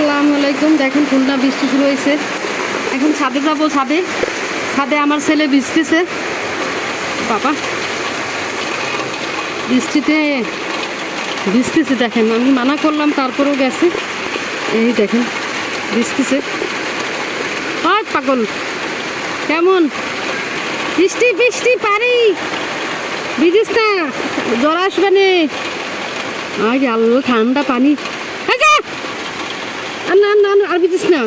আসসালামু আলাইকুম। দেখেন খুলনা বৃষ্টি শুরু হয়েছে। এখন ছাদে যাবো। ছাদে আমার ছেলে ভিজতেছে। বাবা বৃষ্টিতে ভিজতেছে। দেখেন আমি মানা করলাম তারপরেও গেছে। এই দেখেন ভিজতেছে। হয় পাগল কেমন বৃষ্টি বৃষ্টি পারি ভিজিস না, জ্বর আসবে নে। আজ আল্লাহ ঠান্ডা পানি আর ভিজিস না।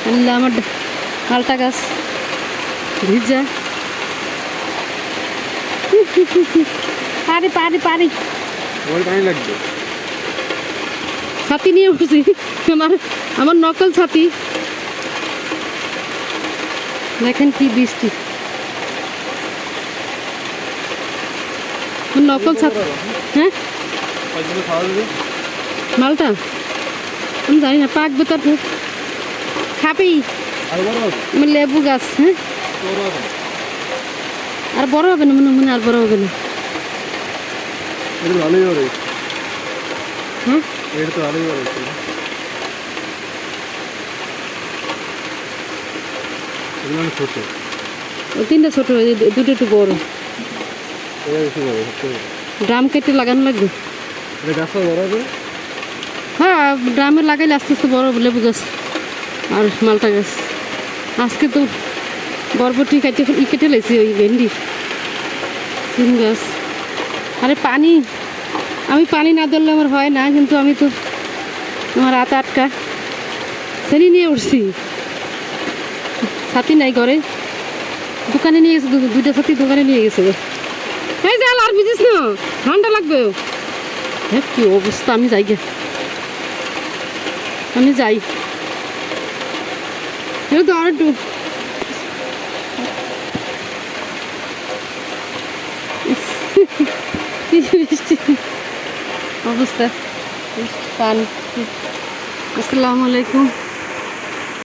আল্লাহ আমার মালটা গাছ ভিজা। পারি পারি পারি পানি লাগবে। ছাতি নিয়ে উঠছি, আমার নকল ছাতি। দেখেন কি বৃষ্টি। নকল ছাতি। হ্যাঁ মালটা আমি জানি না, পাকবে তো খাবি। আমার লেবু গাছ। হ্যাঁ আর বড় হবে না মনে মনে, আর বড় হবে না। হ্যাঁ ওই তিনটা ছোট, দুটো একটু বড়। ড্রাম কেটে লাগানো লাগবে। হ্যাঁ ড্রামে লাগাইলে আস্তে আস্তে বড় লেবু গাছ আর মালটা গাছ। আজকে তো বরবটি কেটে লেছি, ওই ভেন্ডি সিম গাছ। আরে পানি, আমি পানি না ধরলে আমার হয় না, কিন্তু আমি তো আমার হাত আটকা শ্রেণী নিয়ে উঠছি। ছাতি নাই ঘরে, দোকানে নিয়ে গেছে, দুইটা ছাতি দোকানে নিয়ে গেছে। এই যাল আর বুঝিস না, ঠান্ডা লাগবে। হ্যাঁ কি অবস্থা, আমি যাই গে, আমি যাই। তো আর একটু অবস্থা পানি। আসসালামু আলাইকুম।